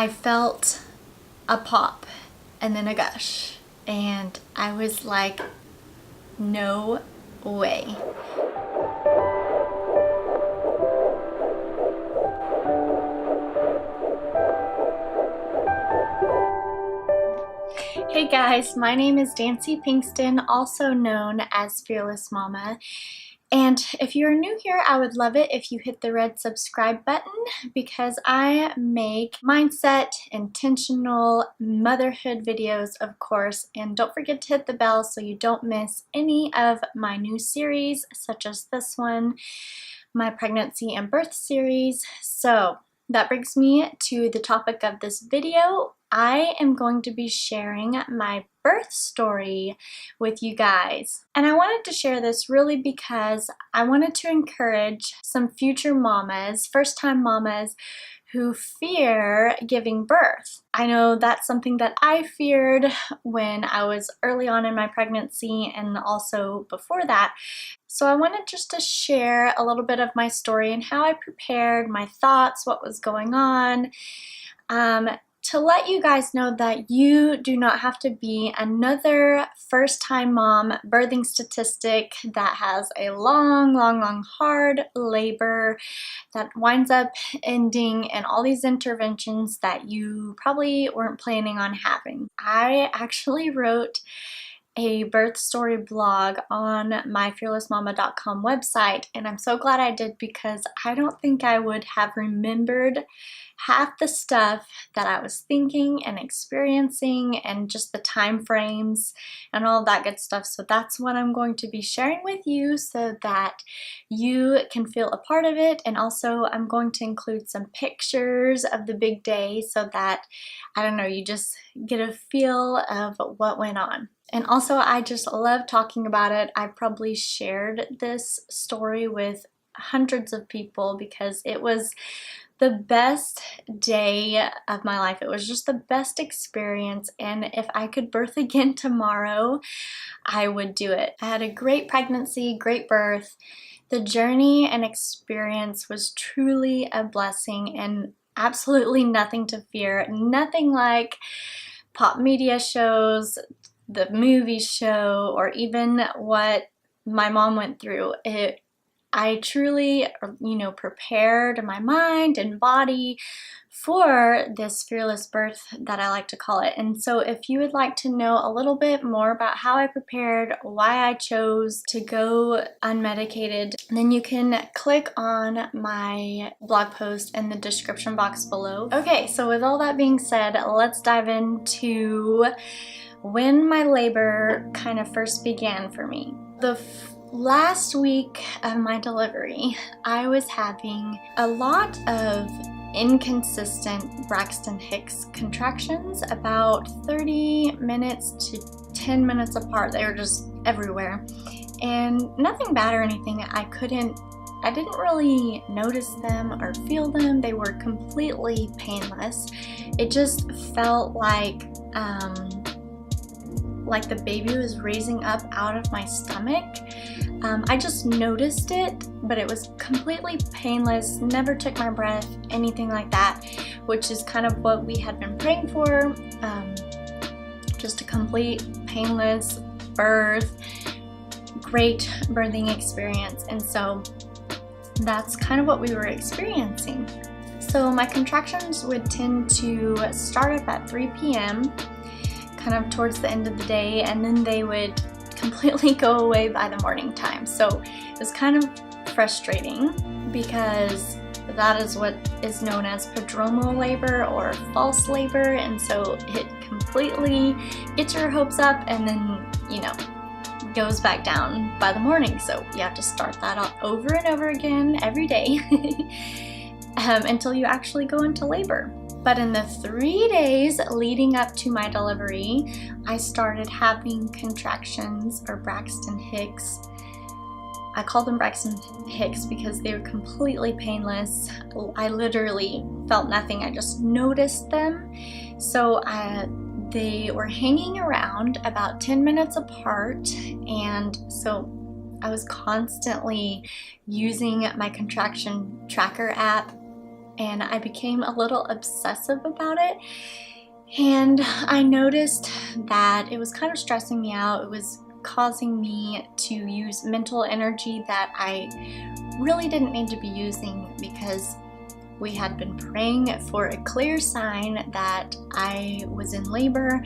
I felt a pop and then a gush, and I was like, no way. Hey guys, my name is Dancee Pinkston, also known as Fearless Mama. And if you're new here, I would love it if you hit the red subscribe button, because I make mindset, intentional motherhood videos, of course. And don't forget to hit the bell so you don't miss any of my new series, such as this one, my pregnancy and birth series. So that brings me to the topic of this video. I am going to be sharing my birth story with you guys. And I wanted to share this really because I wanted to encourage some future mamas, first-time mamas, who fear giving birth. I know that's something that I feared when I was early on in my pregnancy and also before that. So I wanted just to share a little bit of my story and how I prepared, my thoughts, what was going on, to let you guys know that you do not have to be another first-time mom birthing statistic that has a long, hard labor that winds up ending in all these interventions that you probably weren't planning on having. I actually wrote a birth story blog on my fearlessmama.com website, and I'm so glad I did, because I don't think I would have remembered half the stuff that I was thinking and experiencing, and just the time frames and all that good stuff. So that's what I'm going to be sharing with you so that you can feel a part of it. And also I'm going to include some pictures of the big day so that, I don't know, you just get a feel of what went on. And also, I just love talking about it. I probably shared this story with hundreds of people because it was the best day of my life. It was just the best experience, and if I could birth again tomorrow, I would do it. I had a great pregnancy, great birth. The journey and experience was truly a blessing, and absolutely nothing to fear. Nothing like pop media shows, the movie show, or even what my mom went through. I truly, prepared my mind and body for this fearless birth that I like to call it. And so if you would like to know a little bit more about how I prepared, why I chose to go unmedicated, then you can click on my blog post in the description box below. Okay, so with all that being said, let's dive into when my labor kind of first began for me. The last week of my delivery, I was having a lot of inconsistent Braxton Hicks contractions, about 30 minutes to 10 minutes apart. They were just everywhere, and nothing bad or anything. I didn't really notice them or feel them. They were completely painless. It just felt like the baby was raising up out of my stomach. I just noticed it, but it was completely painless, never took my breath, anything like that, which is kind of what we had been praying for. Just a complete painless birth, great birthing experience. And so that's kind of what we were experiencing. So my contractions would tend to start up at 3 p.m. kind of towards the end of the day, and then they would completely go away by the morning time. So it was kind of frustrating because that is what is known as prodromal labor or false labor, and so it completely gets your hopes up and then, goes back down by the morning. So you have to start that all over and over again every day until you actually go into labor. But in the 3 days leading up to my delivery, I started having contractions, or Braxton Hicks. I call them Braxton Hicks because they were completely painless. I literally felt nothing. I just noticed them. So they were hanging around about 10 minutes apart, and so I was constantly using my contraction tracker app and I became a little obsessive about it. And I noticed that it was kind of stressing me out. It was causing me to use mental energy that I really didn't need to be using, because we had been praying for a clear sign that I was in labor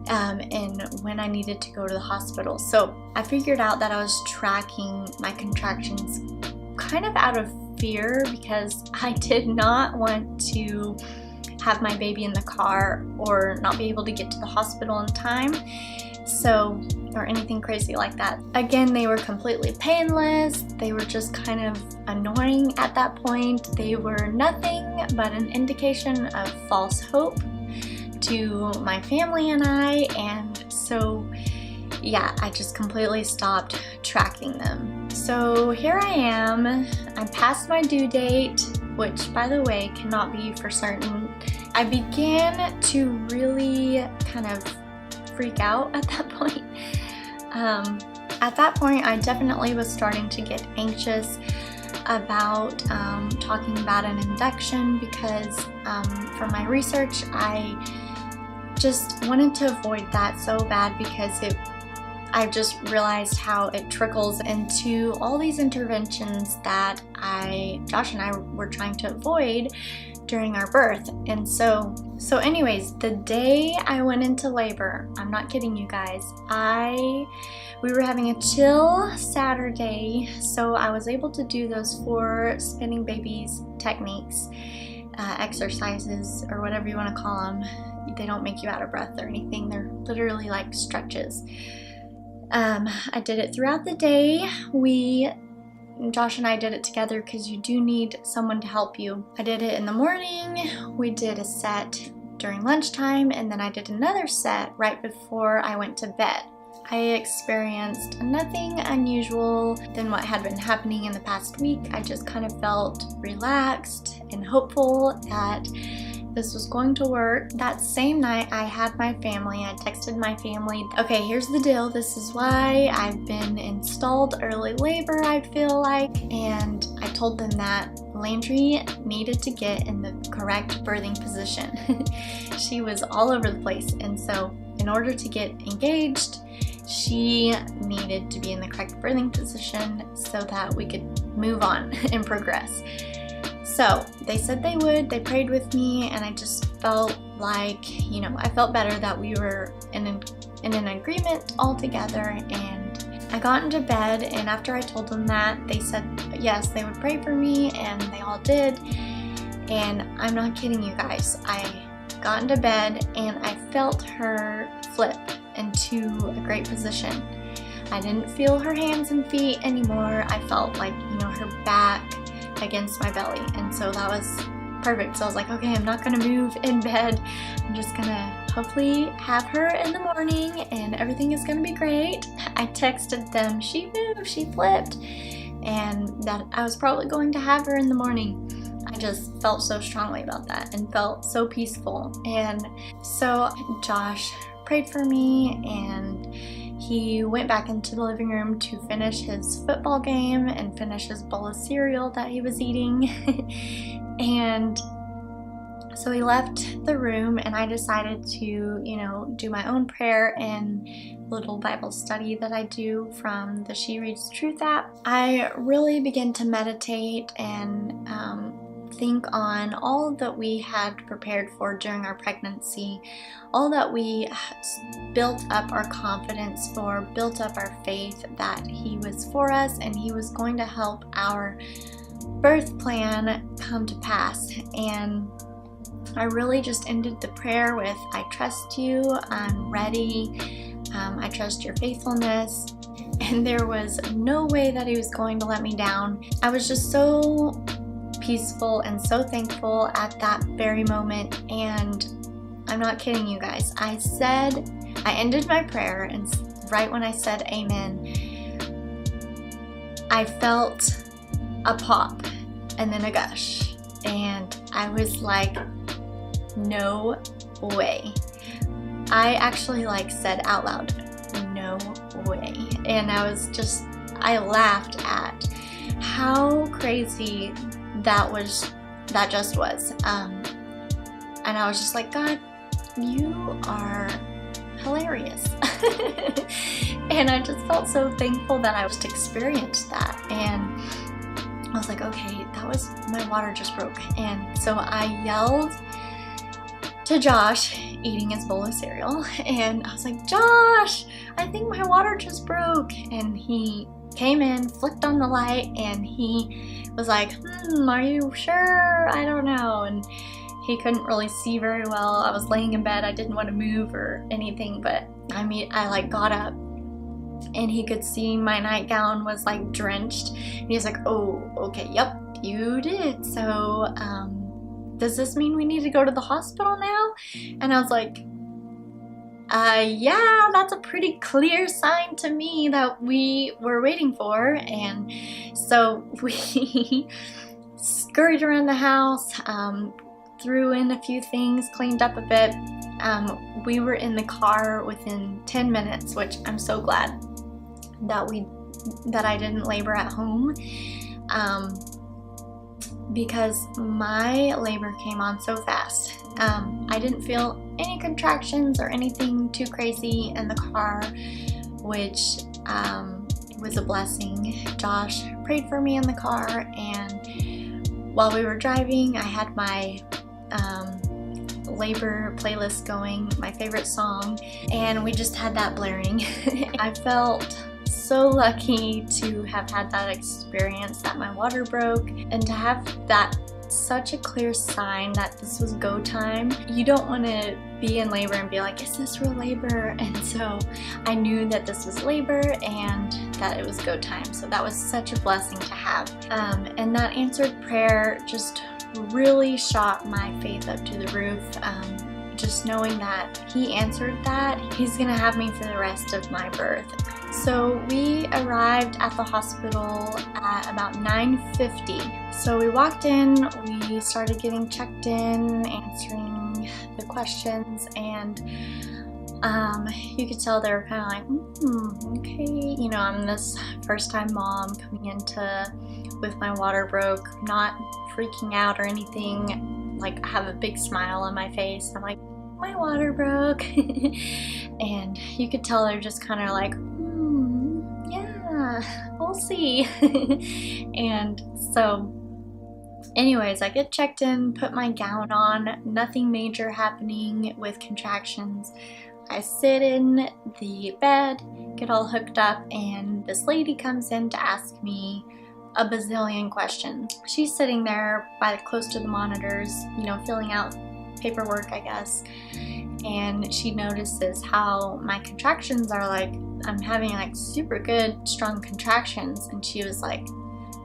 and when I needed to go to the hospital. So I figured out that I was tracking my contractions kind of out of fear, because I did not want to have my baby in the car or not be able to get to the hospital in time, or anything crazy like that. Again, they were completely painless. They were just kind of annoying at that point. They were nothing but an indication of false hope to my family and I, and so yeah, I just completely stopped tracking them. So here I am. I'm past my due date, which, by the way, cannot be for certain. I began to really kind of freak out at that point. At that point, I definitely was starting to get anxious about talking about an induction, because from my research, I just wanted to avoid that so bad, because I just realized how it trickles into all these interventions that Josh and I were trying to avoid during our birth. And so anyways, the day I went into labor, I'm not kidding you guys, we were having a chill Saturday, so I was able to do those 4 spinning babies techniques, exercises, or whatever you want to call them. They don't make you out of breath or anything. They're literally like stretches. I did it throughout the day. Josh and I did it together, because you do need someone to help you. I did it in the morning. We did a set during lunchtime, and then I did another set right before I went to bed. I experienced nothing unusual than what had been happening in the past week. I just kind of felt relaxed and hopeful that this was going to work. That same night, I had my family. I texted my family, okay, here's the deal. This is why I've been installed early labor, I feel like. And I told them that Landry needed to get in the correct birthing position. She was all over the place. And so in order to get engaged, she needed to be in the correct birthing position so that we could move on and progress. So they said they would, they prayed with me, and I just felt like, I felt better that we were in an agreement all together. And I got into bed, and after I told them that, they said yes, they would pray for me, and they all did. And I'm not kidding you guys, I got into bed and I felt her flip into a great position. I didn't feel her hands and feet anymore. I felt like, her back against my belly, and so that was perfect. So I was like, okay, I'm not gonna move in bed. I'm just gonna hopefully have her in the morning and everything is gonna be great. I texted them, she moved, she flipped, and that I was probably going to have her in the morning. I just felt so strongly about that and felt so peaceful. And so Josh prayed for me, and he went back into the living room to finish his football game and finish his bowl of cereal that he was eating. And so he left the room, and I decided to, do my own prayer and little Bible study that I do from the She Reads Truth app. I really began to meditate and think on all that we had prepared for during our pregnancy, all that we built up our confidence for, built up our faith that He was for us and He was going to help our birth plan come to pass. And I really just ended the prayer with, I trust you, I'm ready, I trust your faithfulness. And there was no way that He was going to let me down. I was just so peaceful and so thankful at that very moment. And I'm not kidding you guys. I ended my prayer, and right when I said amen, I felt a pop and then a gush. And I was like, no way. I actually said out loud, no way. And I laughed at how crazy that was that just was. And I was just like, God, you are hilarious. And I just felt so thankful that I just experienced that. And I was like, okay, that was, my water just broke. And so I yelled to Josh, eating his bowl of cereal, and I was like, Josh, I think my water just broke. And he came in, flicked on the light, and he was like, are you sure? I don't know. And he couldn't really see very well. I was laying in bed. I didn't want to move or anything, but I like got up and he could see my nightgown was like drenched. And he's like, oh, okay, yep, you did. So, does this mean we need to go to the hospital now? And I was like, yeah, that's a pretty clear sign to me that we were waiting for. And so we scurried around the house, threw in a few things, cleaned up a bit. We were in the car within 10 minutes, which I'm so glad that I didn't labor at home, because my labor came on so fast. I didn't feel any contractions or anything too crazy in the car, which was a blessing. Josh prayed for me in the car, and while we were driving, I had my labor playlist going, my favorite song, and we just had that blaring. I felt so lucky to have had that experience that my water broke, and to have that such a clear sign that this was go time. You don't want to be in labor and be like, is this real labor? And so I knew that this was labor and that it was go time. So that was such a blessing to have. And that answered prayer just really shot my faith up to the roof. Just knowing that he answered that, he's gonna have me for the rest of my birth. So we arrived at the hospital at about 9:50. So we walked in, we started getting checked in, answering the questions, and you could tell they were kind of like, okay, you know, I'm this first-time mom coming with my water broke, not freaking out or anything. Like, I have a big smile on my face. I'm like, my water broke. And you could tell they're just kind of like, yeah, we'll see. And so anyways, I get checked in, put my gown on, nothing major happening with contractions. I sit in the bed, get all hooked up, and this lady comes in to ask me a bazillion questions. She's sitting there close to the monitors, you know, filling out paperwork, I guess, and she notices how my contractions are like, I'm having like super good, strong contractions, and she was like,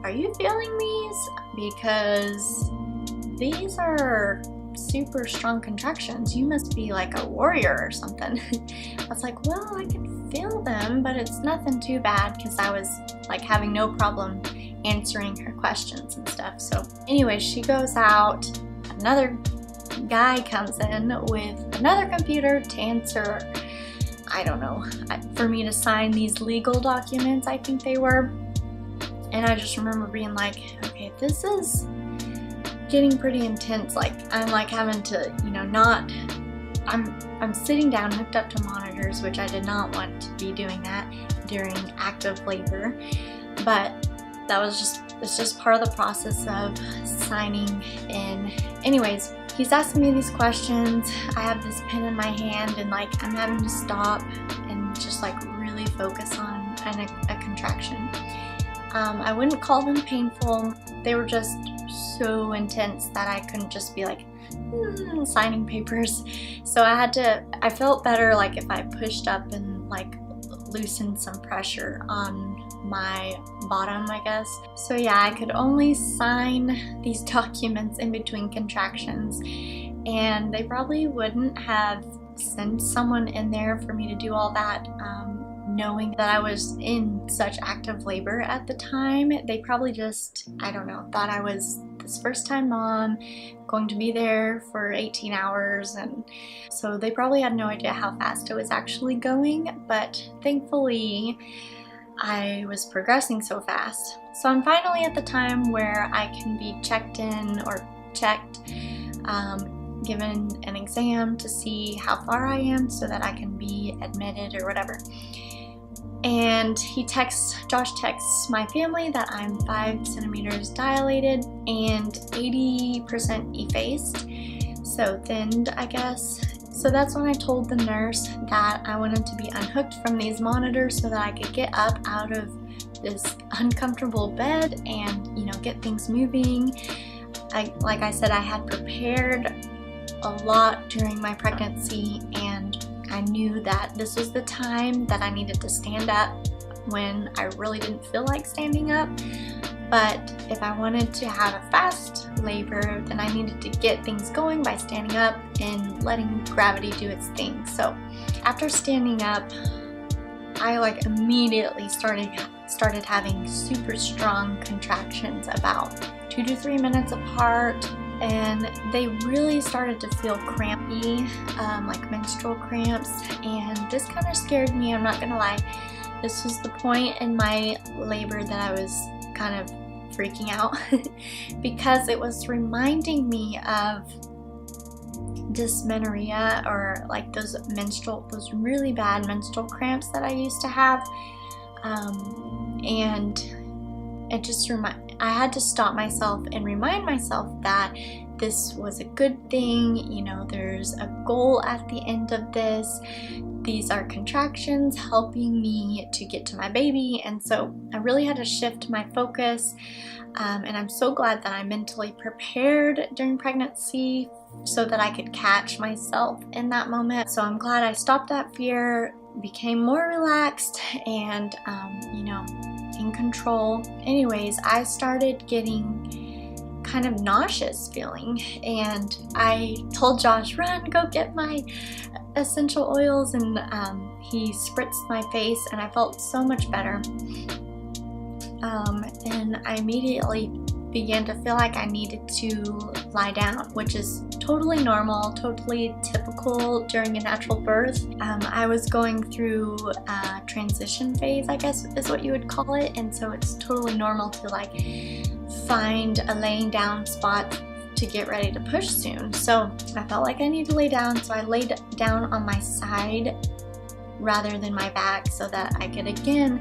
are you feeling these? Because these are super strong contractions. You must be like a warrior or something. I was like, well, I can feel them, but it's nothing too bad, because I was like having no problem answering her questions and stuff. So anyways, she goes out, another guy comes in with another computer to answer, I don't know, for me to sign these legal documents, I think they were. And I just remember being like, okay, this is getting pretty intense. Like, I'm like having to, you know, I'm sitting down hooked up to monitors, which I did not want to be doing that during active labor, but it's just part of the process of signing in. Anyways, he's asking me these questions. I have this pen in my hand, and like I'm having to stop and just like really focus on a contraction. I wouldn't call them painful. They were just so intense that I couldn't just be like signing papers. So I felt better like if I pushed up and like loosened some pressure on my bottom, I guess. So yeah, I could only sign these documents in between contractions, and they probably wouldn't have sent someone in there for me to do all that, knowing that I was in such active labor at the time. They probably just, I don't know, thought I was this first-time mom going to be there for 18 hours, and so they probably had no idea how fast it was actually going, but thankfully I was progressing so fast. So I'm finally at the time where I can be checked in, or checked, given an exam to see how far I am so that I can be admitted or whatever. And Josh texts my family that I'm 5 centimeters dilated and 80% effaced, so thinned, I guess. So that's when I told the nurse that I wanted to be unhooked from these monitors so that I could get up out of this uncomfortable bed and, you know, get things moving. Like I said, I had prepared a lot during my pregnancy, and I knew that this was the time that I needed to stand up when I really didn't feel like standing up. But if I wanted to have a fast labor, then I needed to get things going by standing up and letting gravity do its thing. So after standing up, I like immediately started having super strong contractions about 2 to 3 minutes apart, and they really started to feel crampy, like menstrual cramps, and this kind of scared me, I'm not gonna lie. This was the point in my labor that I was kind of freaking out because it was reminding me of dysmenorrhea, or like those really bad menstrual cramps that I used to have, and it just I had to stop myself and remind myself that this was a good thing. You know, there's a goal at the end of this. These are contractions helping me to get to my baby, and so I really had to shift my focus, and I'm so glad that I mentally prepared during pregnancy so that I could catch myself in that moment. So I'm glad I stopped that fear, became more relaxed, and you know, in control. Anyways, I started getting kind of nauseous feeling, and I told Josh, run, go get my essential oils, and he spritzed my face, and I felt so much better. And I immediately began to feel like I needed to lie down, which is totally normal, totally typical during a natural birth. I was going through a transition phase, I guess is what you would call it, and so it's totally normal to like find a laying down spot to get ready to push soon. So I felt like I needed to lay down, so I laid down on my side rather than my back so that I could again,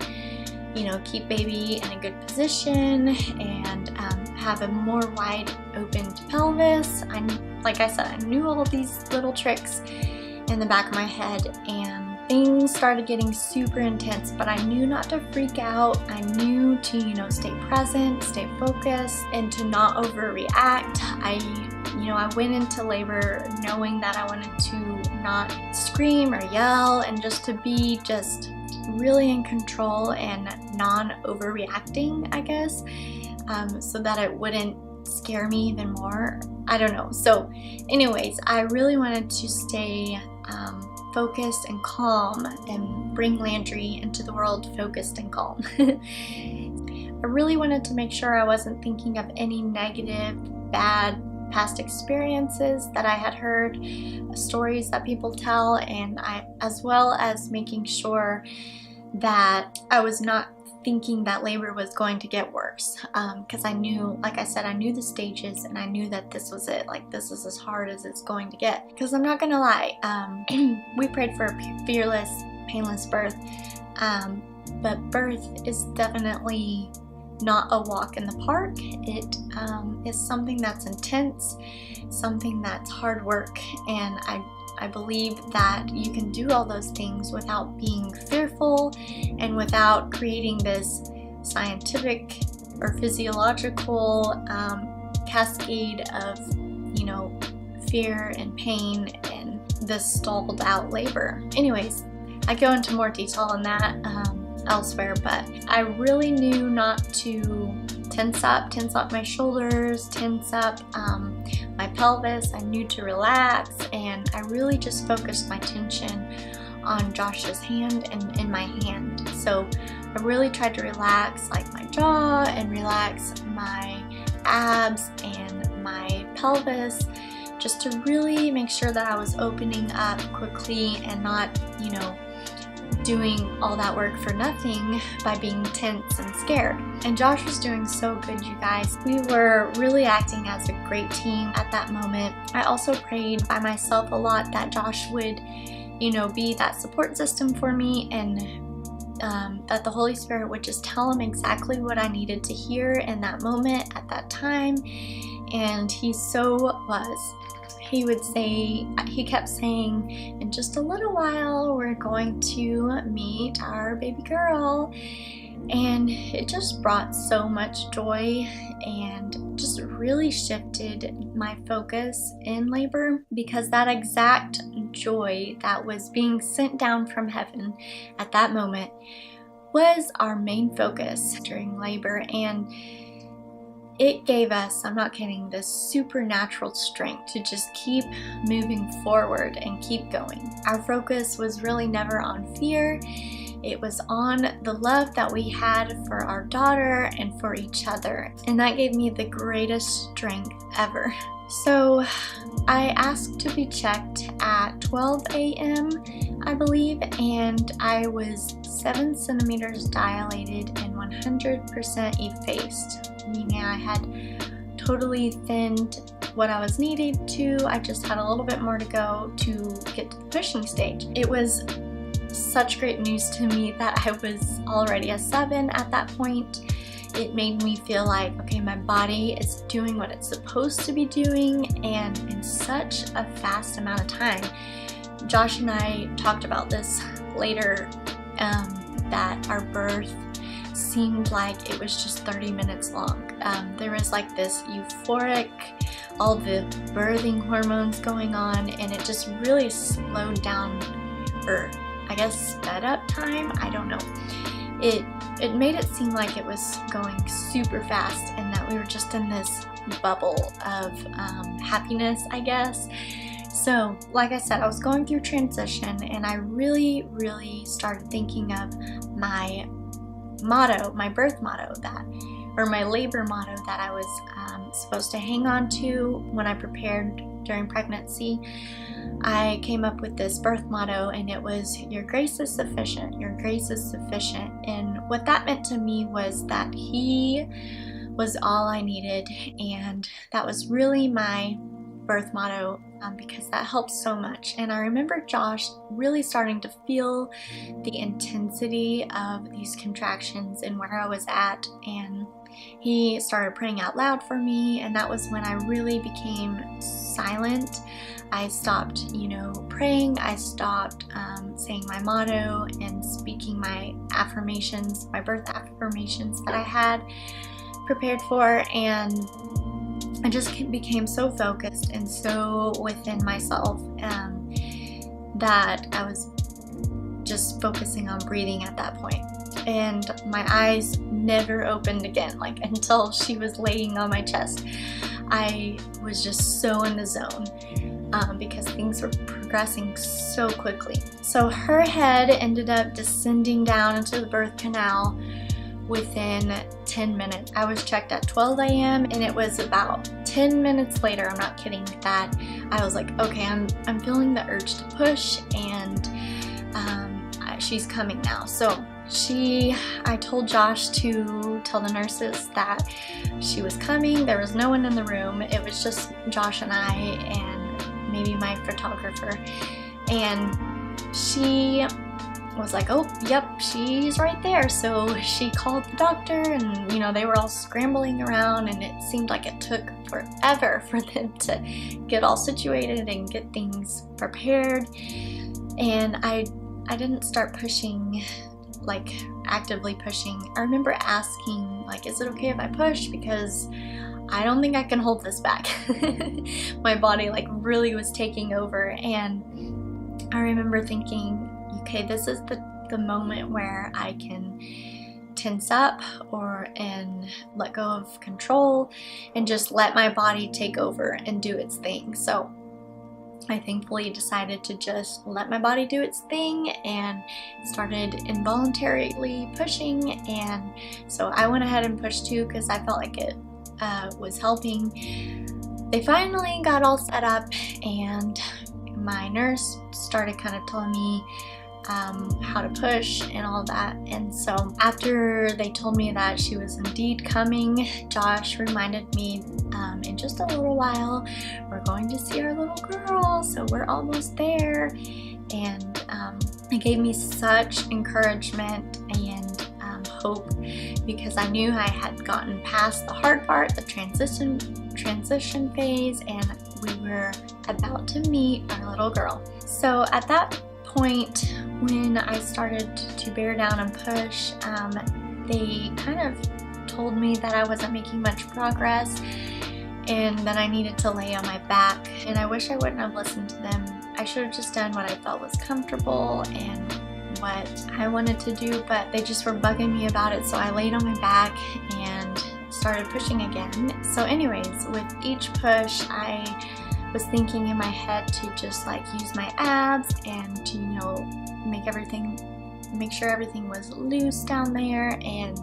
you know, keep baby in a good position and have a more wide opened pelvis. Like I said, I knew all of these little tricks in the back of my head, and things started getting super intense, but I knew not to freak out. I knew to, you know, stay present, stay focused, and to not overreact. I went into labor knowing that I wanted to not scream or yell, and just to be just really in control and non-overreacting, I guess, so that it wouldn't scare me even more. I don't know. So anyways, I really wanted to stay focused and calm and bring Landry into the world focused and calm. I really wanted to make sure I wasn't thinking of any negative, bad past experiences that I had heard, stories that people tell, and as well as making sure that I was not thinking that labor was going to get worse, because I knew, like I said, I knew the stages, and I knew that this was it, like this is as hard as it's going to get. Because I'm not gonna lie, we prayed for a fearless, painless birth, but birth is definitely not a walk in the park. It is something that's intense, something that's hard work, and I believe that you can do all those things without being fearful and without creating this scientific or physiological cascade of, you know, fear and pain and this stalled out labor. Anyways, I go into more detail on that elsewhere, but I really knew not to tense up my shoulders, tense up my pelvis. I knew to relax, and I really just focused my tension on Josh's hand and in my hand. So I really tried to relax like my jaw and relax my abs and my pelvis, just to really make sure that I was opening up quickly and not, you know, doing all that work for nothing by being tense and scared. And Josh was doing so good, you guys. We were really acting as a great team at that moment. I also prayed by myself a lot that Josh would, you know, be that support system for me, and that the Holy Spirit would just tell him exactly what I needed to hear in that moment at that time. And he so was. He would say, he kept saying, in just a little while we're going to meet our baby girl. And it just brought so much joy and just really shifted my focus in labor, because that exact joy that was being sent down from heaven at that moment was our main focus during labor. And it gave us, I'm not kidding, this supernatural strength to just keep moving forward and keep going. Our focus was really never on fear. It was on the love that we had for our daughter and for each other. And that gave me the greatest strength ever. So I asked to be checked at 12 a.m., I believe, and I was 7 centimeters dilated and 100% effaced, meaning I had totally thinned what I was needed to. I just had a little bit more to go to get to the pushing stage. It was such great news to me that I was already a 7 at that point. It made me feel like, okay, my body is doing what it's supposed to be doing, and in such a fast amount of time. Josh and I talked about this later, that our birth seemed like it was just 30 minutes long. There was like this euphoric, all the birthing hormones going on, and it just really slowed down, or I guess sped up time, I don't know. It made it seem like it was going super fast, and that we were just in this bubble of happiness, I guess. So, like I said, I was going through transition, and I really started thinking of my motto, my birth motto, or my labor motto that I was supposed to hang on to when I prepared during pregnancy. I came up with this birth motto, and it was, your grace is sufficient, your grace is sufficient. And what that meant to me was that he was all I needed, and that was really my birth motto, because that helped so much. And I remember Josh really starting to feel the intensity of these contractions and where I was at, and he started praying out loud for me, and that was when I really became silent. I stopped, praying. I stopped saying my motto and speaking my affirmations, my birth affirmations that I had prepared for, and I just became so focused and so within myself that I was just focusing on breathing at that point. And my eyes never opened again, like until she was laying on my chest. I was just so in the zone because things were progressing so quickly. So her head ended up descending down into the birth canal within 10 minutes. I was checked at 12 a.m. and it was about 10 minutes later, I'm not kidding, that I was like, okay, I'm feeling the urge to push, and she's coming now. So I told Josh to tell the nurses that she was coming. There was no one in the room. It was just Josh and I and maybe my photographer. And she was like, oh, yep, she's right there. So she called the doctor, and they were all scrambling around, and it seemed like it took forever for them to get all situated and get things prepared. And I didn't start pushing, like actively pushing. I remember asking, like, is it okay if I push? Because I don't think I can hold this back. My body like really was taking over, and I remember thinking, okay, this is the moment where I can tense up and let go of control and just let my body take over and do its thing. So I thankfully decided to just let my body do its thing and started involuntarily pushing, and so I went ahead and pushed too because I felt like it was helping. They finally got all set up, and my nurse started kind of telling me how to push and all that. And so after they told me that she was indeed coming, Josh reminded me, in just a little while we're going to see our little girl, so we're almost there. And it gave me such encouragement and hope, because I knew I had gotten past the hard part, the transition phase, and we were about to meet our little girl. So at that point, when I started to bear down and push, they kind of told me that I wasn't making much progress and that I needed to lay on my back. And I wish I wouldn't have listened to them. I should have just done what I felt was comfortable and what I wanted to do, but they just were bugging me about it. So I laid on my back and started pushing again. So anyways, with each push, I was thinking in my head to just like use my abs and to, you know, make sure everything was loose down there, and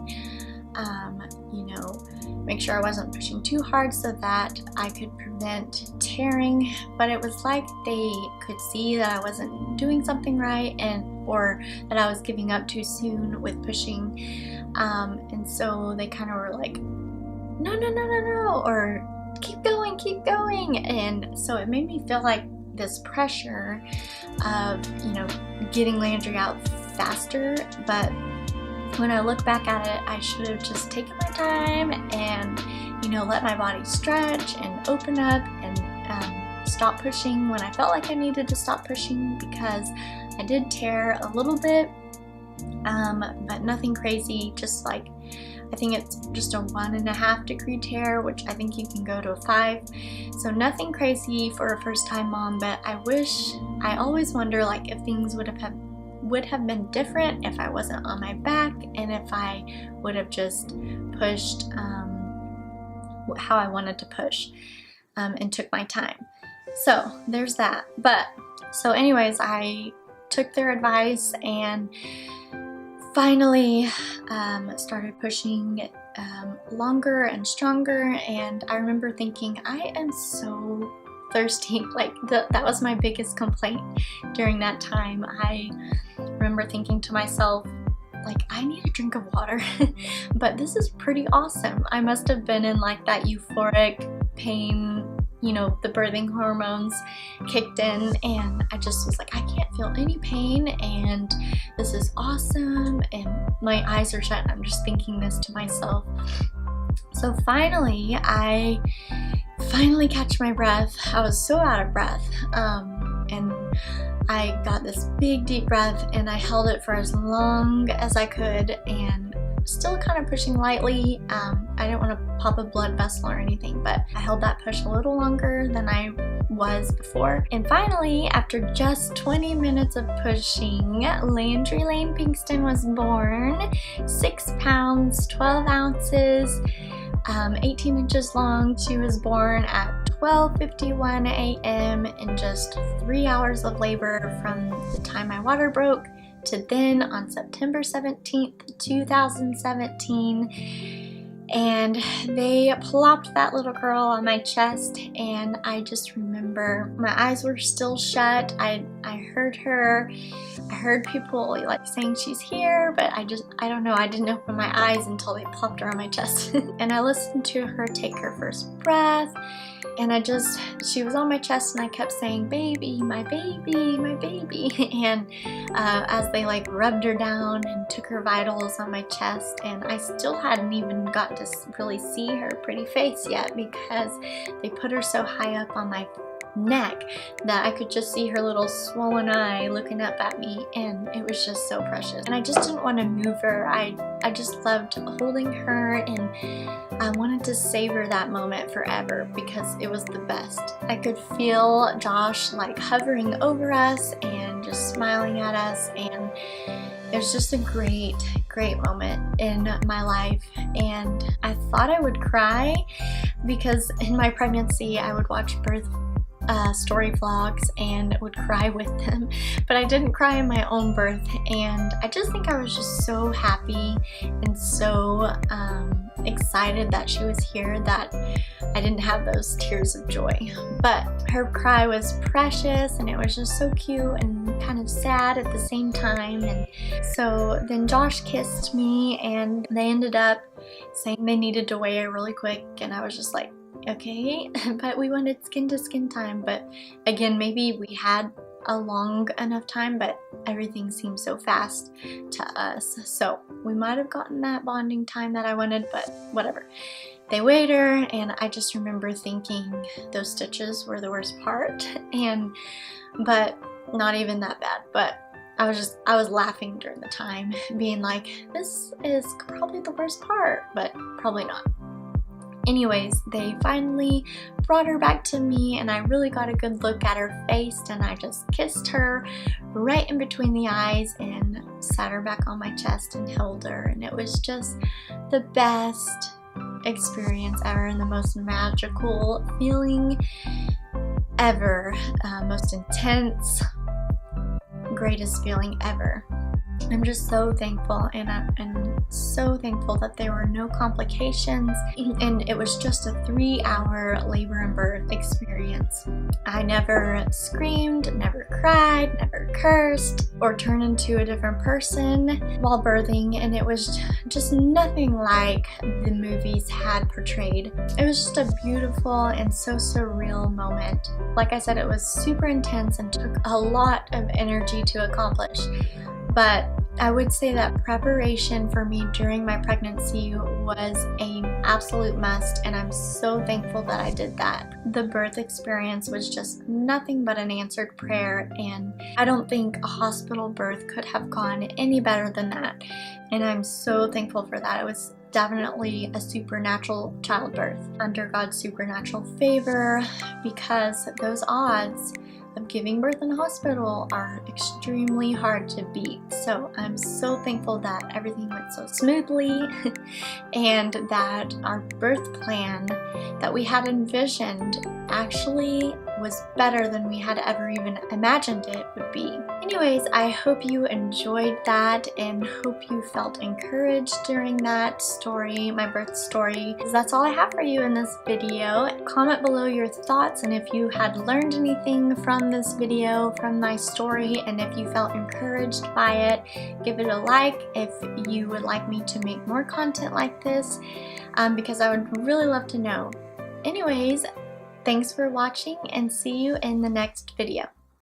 you know, make sure I wasn't pushing too hard so that I could prevent tearing. But it was like they could see that I wasn't doing something right, or that I was giving up too soon with pushing, and so they kind of were like, no, or keep going. And so it made me feel like this pressure of, you know, getting Landry out faster. But when I look back at it, I should have just taken my time and, you know, let my body stretch and open up and stop pushing when I felt like I needed to stop pushing, because I did tear a little bit, but nothing crazy. Just like, I think it's just a 1.5 degree tear, which I think you can go to a 5. So nothing crazy for a first time mom, but I always wonder like if things would have been different if I wasn't on my back, and if I would have just pushed how I wanted to push, and took my time. So there's that. But so anyways, I took their advice and finally started pushing longer and stronger. And I remember thinking, I am so thirsty. Like that was my biggest complaint during that time. I remember thinking to myself, like, I need a drink of water. But this is pretty awesome. I must have been in like that euphoric pain, you know, the birthing hormones kicked in, and I just was like, I can't feel any pain, and this is awesome, and my eyes are shut, and I'm just thinking this to myself. So finally, I catch my breath. I was so out of breath, and I got this big deep breath, and I held it for as long as I could, and still kind of pushing lightly. I didn't want to pop a blood vessel or anything, but I held that push a little longer than I was before. And finally, after just 20 minutes of pushing, Landry Lane Pinkston was born. 6 pounds, 12 ounces, 18 inches long. She was born at 12:51 a.m. in just 3 hours of labor from the time my water broke to then on September 17th, 2017. And they plopped that little girl on my chest, and I just remember my eyes were still shut. I heard her. I heard people like saying she's here, but I don't know, I didn't open my eyes until they plopped her on my chest. And I listened to her take her first breath, and she was on my chest, and I kept saying, baby, my baby, my baby. And as they like rubbed her down and took her vitals on my chest, and I still hadn't even got to really see her pretty face yet, because they put her so high up on my neck that I could just see her little swollen eye looking up at me, and it was just so precious. And I just didn't want to move her. I just loved holding her, and I wanted to savor that moment forever because it was the best. I could feel Josh like hovering over us and just smiling at us, and it was just a great moment in my life. And I thought I would cry because in my pregnancy I would watch birth story vlogs and would cry with them, but I didn't cry in my own birth, and I just think I was just so happy and so excited that she was here that I didn't have those tears of joy. But her cry was precious, and it was just so cute and kind of sad at the same time. And so then Josh kissed me, and they ended up saying they needed to weigh her really quick, and I was just like, okay. But we wanted skin to skin time, but again, maybe we had a long enough time, but everything seemed so fast to us, so we might have gotten that bonding time that I wanted, but whatever. They weighed her, and I just remember thinking those stitches were the worst part, but not even that bad. But I was laughing during the time, being like, this is probably the worst part, but probably not. Anyways, they finally brought her back to me, and I really got a good look at her face, and I just kissed her right in between the eyes and sat her back on my chest and held her, and it was just the best experience ever and the most magical feeling ever, most intense, greatest feeling ever. I'm just so thankful, and I'm so thankful that there were no complications, and it was just a 3-hour labor and birth experience. I never screamed, never cried, never cursed, or turned into a different person while birthing, and it was just nothing like the movies had portrayed. It was just a beautiful and so surreal moment. Like I said, it was super intense and took a lot of energy to accomplish. But I would say that preparation for me during my pregnancy was an absolute must, and I'm so thankful that I did that. The birth experience was just nothing but an answered prayer, and I don't think a hospital birth could have gone any better than that. And I'm so thankful for that. It was definitely a supernatural childbirth under God's supernatural favor, because those odds of giving birth in a hospital are extremely hard to beat. So I'm so thankful that everything went so smoothly and that our birth plan that we had envisioned actually was better than we had ever even imagined it would be. Anyways, I hope you enjoyed that and hope you felt encouraged during that story, my birth story, because that's all I have for you in this video. Comment below your thoughts, and if you had learned anything from this video, from my story, and if you felt encouraged by it, give it a like. If you would like me to make more content like this, because I would really love to know. Anyways, thanks for watching, and see you in the next video.